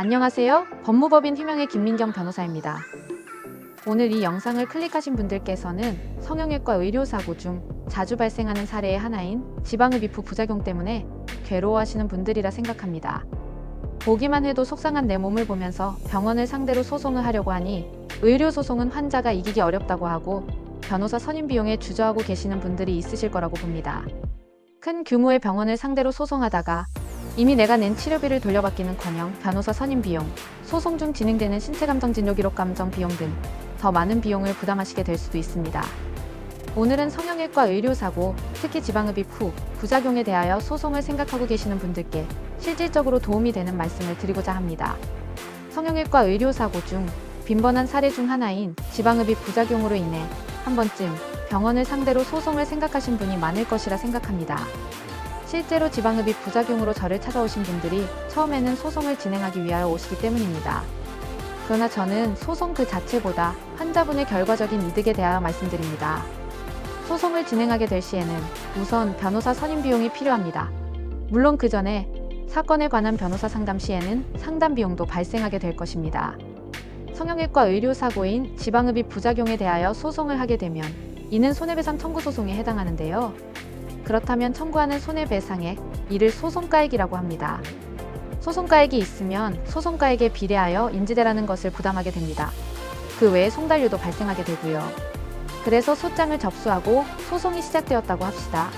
안녕하세요. 법무법인 휴명의 김민경 변호사입니다. 오늘 이 영상을 클릭하신 분들께서는 성형외과 의료사고 중 자주 발생하는 사례의 하나인 지방흡입 후 부작용 때문에 괴로워하시는 분들이라 생각합니다. 보기만 해도 속상한 내 몸을 보면서 병원을 상대로 소송을 하려고 하니 의료소송은 환자가 이기기 어렵다고 하고 변호사 선임 비용에 주저하고 계시는 분들이 있으실 거라고 봅니다. 큰 규모의 병원을 상대로 소송하다가 이미 내가 낸 치료비를 돌려받기는커녕 변호사 선임 비용, 소송 중 진행되는 신체감정 진료기록 감정 비용 등 더 많은 비용을 부담하시게 될 수도 있습니다. 오늘은 성형외과 의료사고, 특히 지방흡입 후 부작용에 대하여 소송을 생각하고 계시는 분들께 실질적으로 도움이 되는 말씀을 드리고자 합니다. 성형외과 의료사고 중 빈번한 사례 중 하나인 지방흡입 부작용으로 인해 한 번쯤 병원을 상대로 소송을 생각하신 분이 많을 것이라 생각합니다. 실제로 지방흡입 부작용으로 저를 찾아오신 분들이 처음에는 소송을 진행하기 위하여 오시기 때문입니다. 그러나 저는 소송 그 자체보다 환자분의 결과적인 이득에 대하여 말씀드립니다. 소송을 진행하게 될 시에는 우선 변호사 선임 비용이 필요합니다. 물론 그 전에 사건에 관한 변호사 상담 시에는 상담 비용도 발생하게 될 것입니다. 성형외과 의료사고인 지방흡입 부작용에 대하여 소송을 하게 되면 이는 손해배상 청구 소송에 해당하는데요. 그렇다면 청구하는 손해배상액, 이를 소송가액이라고 합니다. 소송가액이 있으면 소송가액에 비례하여 인지대라는 것을 부담하게 됩니다. 그 외에 송달료도 발생하게 되고요. 그래서 소장을 접수하고 소송이 시작되었다고 합시다.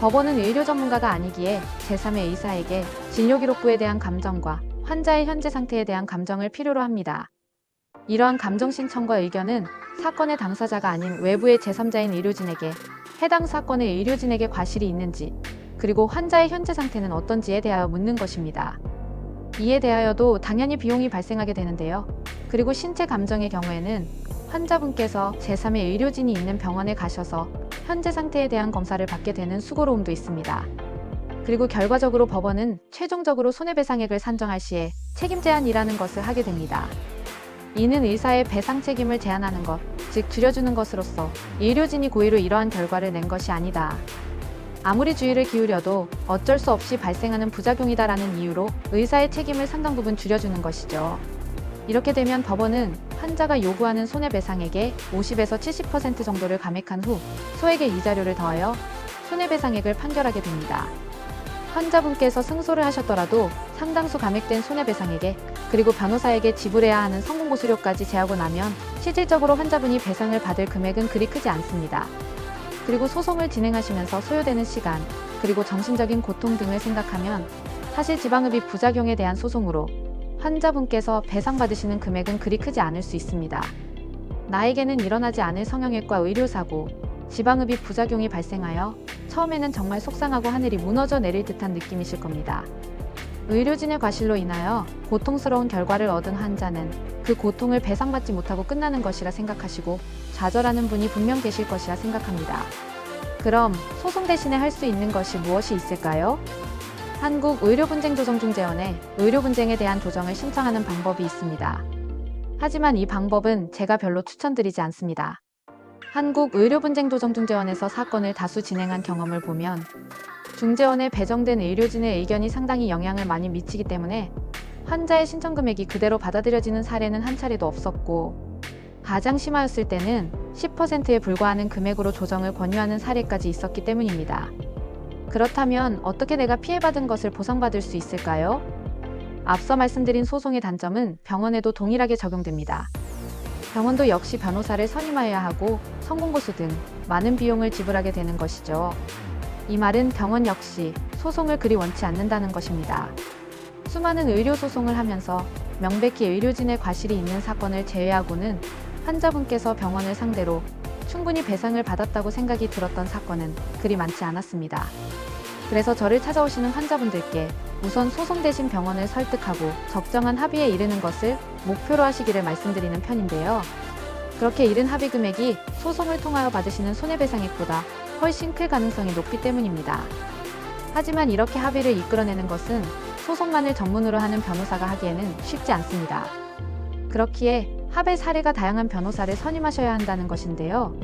법원은 의료 전문가가 아니기에 제3의 의사에게 진료기록부에 대한 감정과 환자의 현재 상태에 대한 감정을 필요로 합니다. 이러한 감정 신청과 의견은 사건의 당사자가 아닌 외부의 제3자인 의료진에게 해당 사건의 의료진에게 과실이 있는지, 그리고 환자의 현재 상태는 어떤지에 대하여 묻는 것입니다. 이에 대하여도 당연히 비용이 발생하게 되는데요. 그리고 신체 감정의 경우에는 환자분께서 제3의 의료진이 있는 병원에 가셔서 현재 상태에 대한 검사를 받게 되는 수고로움도 있습니다. 그리고 결과적으로 법원은 최종적으로 손해배상액을 산정할 시에 책임 제한이라는 것을 하게 됩니다. 이는 의사의 배상 책임을 제한하는 것, 즉 줄여주는 것으로서 의료진이 고의로 이러한 결과를 낸 것이 아니다. 아무리 주의를 기울여도 어쩔 수 없이 발생하는 부작용이다라는 이유로 의사의 책임을 상당 부분 줄여주는 것이죠. 이렇게 되면 법원은 환자가 요구하는 손해배상액의 50에서 70% 정도를 감액한 후 소액의 이자료를 더하여 손해배상액을 판결하게 됩니다. 환자분께서 승소를 하셨더라도 상당수 감액된 손해배상액에 그리고 변호사에게 지불해야 하는 성공보수료까지 제하고 나면 실질적으로 환자분이 배상을 받을 금액은 그리 크지 않습니다. 그리고 소송을 진행하시면서 소요되는 시간, 그리고 정신적인 고통 등을 생각하면 사실 지방흡입 부작용에 대한 소송으로 환자분께서 배상받으시는 금액은 그리 크지 않을 수 있습니다. 나에게는 일어나지 않을 성형외과 의료사고, 지방흡입 부작용이 발생하여 처음에는 정말 속상하고 하늘이 무너져 내릴 듯한 느낌이실 겁니다. 의료진의 과실로 인하여 고통스러운 결과를 얻은 환자는 그 고통을 배상받지 못하고 끝나는 것이라 생각하시고 좌절하는 분이 분명 계실 것이라 생각합니다. 그럼 소송 대신에 할 수 있는 것이 무엇이 있을까요? 한국의료분쟁조정중재원에 의료분쟁에 대한 조정을 신청하는 방법이 있습니다. 하지만 이 방법은 제가 별로 추천드리지 않습니다. 한국의료분쟁조정중재원에서 사건을 다수 진행한 경험을 보면 중재원에 배정된 의료진의 의견이 상당히 영향을 많이 미치기 때문에 환자의 신청 금액이 그대로 받아들여지는 사례는 한 차례도 없었고, 가장 심하였을 때는 10%에 불과하는 금액으로 조정을 권유하는 사례까지 있었기 때문입니다. 그렇다면 어떻게 내가 피해받은 것을 보상받을 수 있을까요? 앞서 말씀드린 소송의 단점은 병원에도 동일하게 적용됩니다. 병원도 역시 변호사를 선임하여야 하고 성공보수 등 많은 비용을 지불하게 되는 것이죠. 이 말은 병원 역시 소송을 그리 원치 않는다는 것입니다. 수많은 의료소송을 하면서 명백히 의료진의 과실이 있는 사건을 제외하고는 환자분께서 병원을 상대로 충분히 배상을 받았다고 생각이 들었던 사건은 그리 많지 않았습니다. 그래서 저를 찾아오시는 환자분들께 우선 소송 대신 병원을 설득하고 적정한 합의에 이르는 것을 목표로 하시기를 말씀드리는 편인데요. 그렇게 이른 합의 금액이 소송을 통하여 받으시는 손해배상액보다 훨씬 클 가능성이 높기 때문입니다. 하지만 이렇게 합의를 이끌어내는 것은 소송만을 전문으로 하는 변호사가 하기에는 쉽지 않습니다. 그렇기에 합의 사례가 다양한 변호사를 선임하셔야 한다는 것인데요.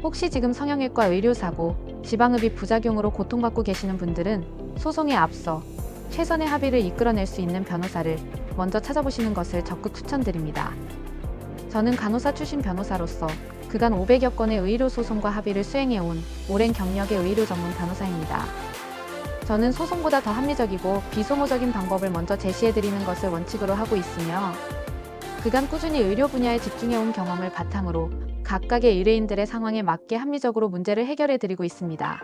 혹시 지금 성형외과 의료사고, 지방흡입 부작용으로 고통받고 계시는 분들은 소송에 앞서 최선의 합의를 이끌어낼 수 있는 변호사를 먼저 찾아보시는 것을 적극 추천드립니다. 저는 간호사 출신 변호사로서 그간 500여 건의 의료 소송과 합의를 수행해온 오랜 경력의 의료 전문 변호사입니다. 저는 소송보다 더 합리적이고 비소모적인 방법을 먼저 제시해드리는 것을 원칙으로 하고 있으며 그간 꾸준히 의료 분야에 집중해온 경험을 바탕으로 각각의 의뢰인들의 상황에 맞게 합리적으로 문제를 해결해드리고 있습니다.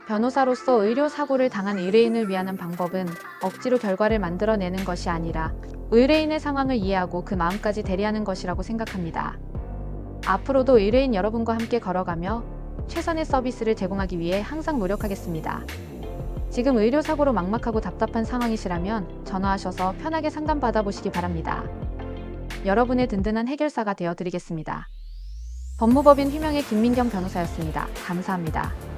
변호사로서 의료 사고를 당한 의뢰인을 위하는 방법은 억지로 결과를 만들어내는 것이 아니라 의뢰인의 상황을 이해하고 그 마음까지 대리하는 것이라고 생각합니다. 앞으로도 의뢰인 여러분과 함께 걸어가며 최선의 서비스를 제공하기 위해 항상 노력하겠습니다. 지금 의료사고로 막막하고 답답한 상황이시라면 전화하셔서 편하게 상담받아보시기 바랍니다. 여러분의 든든한 해결사가 되어 드리겠습니다. 법무법인 휘명의 김민경 변호사였습니다. 감사합니다.